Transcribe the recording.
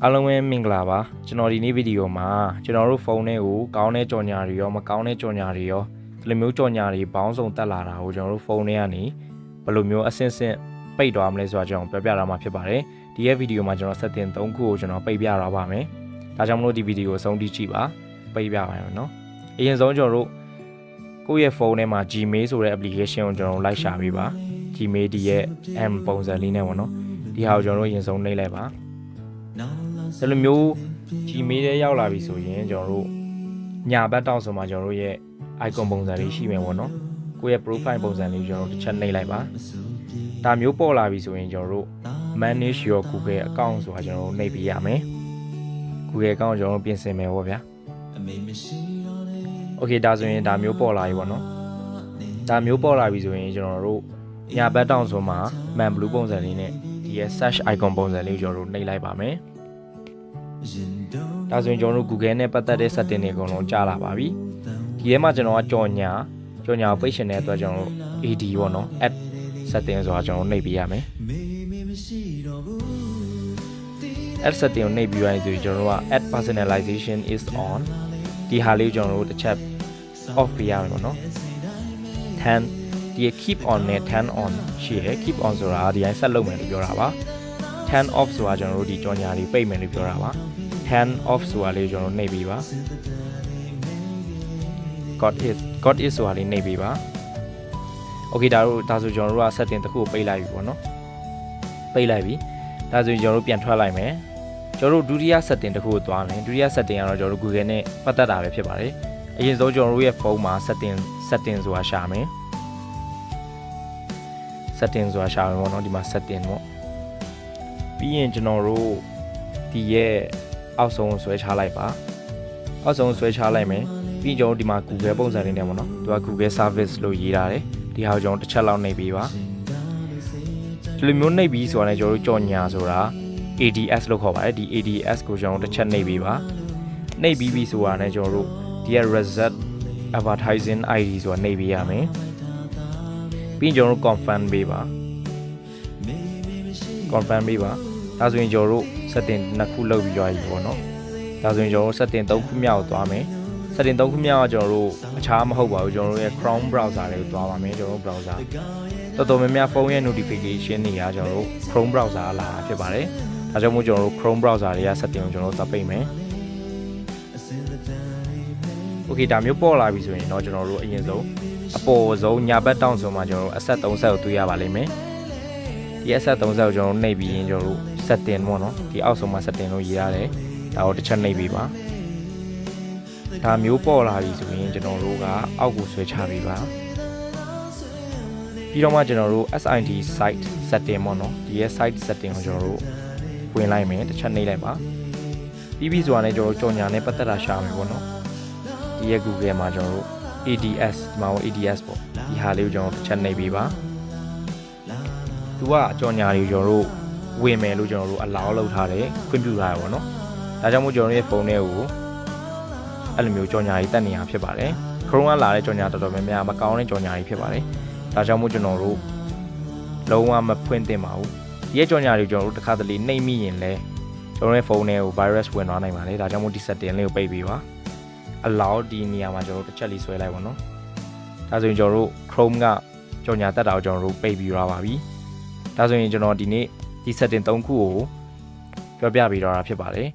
အားလုံးပဲမင်္ဂလာပါကျွန်တော်ဒီနေ့ဗီဒီယိုမှာကျွန်တော်တို့ဖုန်းထဲကိုကောင်းတဲ့ကြော်ညာတွေရောမကောင်းတဲ့ကြော်ညာတွေရောဒီလိုမျိုးကြော်ညာတွေပေါင်းစုံတက်လာတာကိုကျွန်တော်တို့ဖုန်းထဲကနေဘယ်လိုမျိုးအဆင့်ဆင့်ပိတ်သွားမလဲဆိုတာကျွန်တော်ပြောပြတာမှာဖြစ်ပါတယ်ဒီရဲ့ဗီဒီယိုမှာကျွန်တော် setting 3ခုကိုကျွန်တော်ပိတ်ပြတော့ပါမယ်ဒါကြောင့်မလို့ဒီဗီဒီယိုအဆုံးထိကြည့်ပါပိတ်ပြပါမယ်နော်အရင်ဆုံးကျွန်တော်တို့ကိုယ့်ရဲ့ဖုန်းထဲမှာ Gmail ဆိုတဲ့ application ကိုကျွန်တော်လိုက်ရှာပေးပါ Gmail ဒီရဲ့ M ပုံစံလေးနဲ့ပေါ့နော်ဒီဟာကိုကျွန်တော်တို့အရင်ဆုံးနှိပ်လိုက်ပါဒီလိုမျိုး Gmail ထဲရောက်လာပြီဆိုရင်ကျွန်တော်တို့ညာဘက်တောက်ဆိုမှကျွန်တော်တို့ရဲ့ icon ပုံစံလေးရှိမယ်ပေါ့နော်ကိုယ့်ရဲ့ profile ပုံစံလေးကျွန်တော်တို့တစ်ချက်နှိပ်လိုက်ပါဒါမျိုးပေါ်လာပြီဆိုရင်ကျွန်တော်တို့ manage your Google account ဆိုတာကျွန်တော်တို့နှိပ်ပြရမယ် Google account ကျွန်တော်တို့ပြင်ဆင်မယ်ပေါ့ဗျာ Okay ဒါဆိုရင်ဒါမျိုးပေါ်လာပြီပေါ့နော်ဒါမျိုးပေါ်လာပြီဆိုရင်ကျွန်တော်တို့ညာဘက်တောက်ဆိုမှ man blue ပုံစံလေးနဲ့ဒီရဲ့ search icon ပုံစံလေးကိုကျွန်တော်တို့နှိပ်လိုက်ပါမယ်ဒါဆိုရင်ကျွန်တော်တို့ Google နဲ့ပတ်သက်တဲ့ setting တွေအကုန်လုံးကြာလာပါပြီဒီထဲမှာကျွန်တော်ကကြော်ညာကိုပိတ်ရှင်တဲ့အတွက်ကျွန်တော်တို့ AD ပေါ့နော် add setting ဆိုတာကျွန်တော်နှိပ်ပေးရမယ် add setting ကိုနှိပ်ပြီးရရင်ဆိုရင်ကျွန်တော်တို့က add personalization is on ဒီဟာလေးကိုကျွန်တော်တို့တစ်ချက် off ပေးရမယ်ပေါ့နော် turn ဒီ keep on နဲ့ turn on ရှိရယ် keep on ဆိုတာဒီတိုင်းဆက်လုပ်မယ်လို့ပြောတာပါ turn off ဆိုတာကျွန်တော်တို့ဒီကြော်ညာတွေပိတ်မယ်လို့ပြောတာပါ turn off ဆိုတာလေးကျွန်တော်နှိပ်ပေးပါ got is ဆိုတာလေးနှိပ်ပေးပါ Okay ဒါဆိုကျွန်တော်တို့က setting တစ်ခုကိုပိတ်လိုက်ပြီပေါ့နော်ပိတ်လိုက်ပြီဒါဆိုရင်ကျွန်တော်တို့ပြန်ထွက်လိုက်မယ်ကျွန်တော်တို့ဒုတိယ setting တစ်ခုကိုသွားမယ်ဒုတိယ setting ကတော့ကျွန်တော်တို့ Google နဲ့ပတ်သက်တာပဲဖြစ်ပါတယ်အရင်ဆုံးကျွန်တော်တို့ရဲ့ဖုန်းမှာ setting ဆိုတာရှာမယ် setting ဆိုတာရှာမယ်ပေါ့နော်ဒီမှာ setting ပေါ့ပြီးရင်ကျွန်တော်တို့ဒီရဲ့အောက်ဆုံးဆွဲချလိုက်ပါအောက်ဆုံးဆွဲချလိုက်မယ်ပြီးကျွန်တော်ဒီမှာ Google ပုံစံလေးနဲ့ပေါ့နော်သူက Google service လို့ရေးထားတယ်ဒီဟာကိုကျွန်တော်တစ်ချက်လောက်နှိပ်ပေးပါဒီလိုမျိုးနှိပ်ပြီးဆိုတာနဲ့ကျွန်တော်တို့ကြော်ညာဆိုတာ ADS လို့ခေါ်ပါတယ်ဒီ ADS ကိုကျွန်တော်တစ်ချက်နှိပ်ပေးပါနှိပ်ပြီးဆိုတာနဲ့ကျွန်တော်တို့ဒီရဲ့ reset advertising ID ဆိုတာနှိပ်ပေးရမယ်ပြီးကျွန်တော်တို့ confirm ပေးပါ confirm ပေးပါဒါဆိုရင်ကျွန်တော်တို့ setting နှစ်ခုလုပ်ပြီးကြပြီပေါ့နော်ဒါဆိုရင်ကျွန်တော်တို့ setting 3ခုမြောက်ကိုသွားမယ် setting 3ခုမြောက်ကကျွန်တော်တို့အခြားမဟုတ်ပါဘူးကျွန်တော်တို့ရဲ့ Chrome browser လေးကိုသွားပါမယ်ကျွန်တော်တို့ browser တော်တော်များများဖုန်းရဲ့ notification တွေကကျွန်တော်တို့ Chrome browser လာတာဖြစ်ပါတယ်ဒါကြောင့်မို့ကျွန်တော်တို့ Chrome browser တွေက setting ကိုကျွန်တော်တို့သပိတ်မယ် Okay ဒါမျိုးပေါ်လာပြီဆိုရင်တော့ကျွန်တော်တို့အရင်ဆုံးအပေါ်ဆုံးညာဘက်တောင်းဆိုမှကျွန်တော်တို့ asset 3 set ကိုတွေ့ရပါလိမ့်မယ်ဒီ asset 3 set ကိုကျွန်တော်တို့နှိပ်ပြီးရင်ကျွန်တော်တို့ setting ပေါ့နော်ဒီအောက်ဆုံးမှာ setting လို့ရေးရတယ်ဒါကိုတစ်ချက်နှိပ်ပြီးပါဒါမျိုးပေါ်လာပြီဆိုရင်ကျွန်တော်တို့ကအောက်ကိုဆွဲချပေးပါပြီးတော့မှကျွန်တော်တို့ SID site setting ပေါ့နော်ဒီရဲ့ site setting ကိုကျွန်တော်တို့ဝင်လိုက်မယ်တစ်ချက်နှိပ်လိုက်ပါပြီးပြီဆိုတာနဲ့ကျွန်တော်တို့ကြော်ညာနဲ့ပတ်သက်တာရှာမယ်ပေါ့နော်ဒီရဲ့ Google မှာကျွန်တော်တို့ ADS ဒီမှာ ADS ပေါ့ဒီဟာလေးကိုကျွန်တော်တစ်ချက်နှိပ်ပေးပါသူကကြော်ညာတွေကိုကျွန်တော်တို့ဝင်မယ်လို့ကျွန်တော်တို့ allow လုပ်ထားတယ်ခွင့်ပြုထားတယ်ပေါ့နော်ဒါကြောင့်မို့ကျွန်တော်တို့ရဲ့ဖုန်းထဲကိုအဲ့လိုမျိုးကြော်ညာကြီးတက်နေရဖြစ်ပါတယ် Chrome ကလာတဲ့ကြော်ညာတော်တော်များများမကောင်းတဲ့ကြော်ညာကြီးဖြစ်ပါတယ်ဒါကြောင့်မို့ကျွန်တော်တို့လုံးဝမဖွင့်သင့်ပါဘူးဒီရဲ့ကြော်ညာတွေကျွန်တော်တို့တစ်ခါတလေနှိပ်မိရင်လဲကျွန်တော်ရဲ့ဖုန်းထဲကို virus ဝင်သွားနိုင်ပါတယ်ဒါကြောင့်မို့ဒီ setting လေးကိုပိတ်ပေးပါ allow ဒီနေရာမှာကျွန်တော်တို့တစ်ချက်လေးဆွဲလိုက်ပါတော့ဒါဆိုရင်ကျွန်တော်တို့ Chrome ကကြော်ညာတက်တာကိုကျွန်တော်တို့ပိတ်ပြီးရပါပြီဒါဆိုရင်ကျွန်တော်ဒီနေ့ဒီ setting 3ခုကိုပြောပြပေးတော့တာဖြစ်ပါတယ်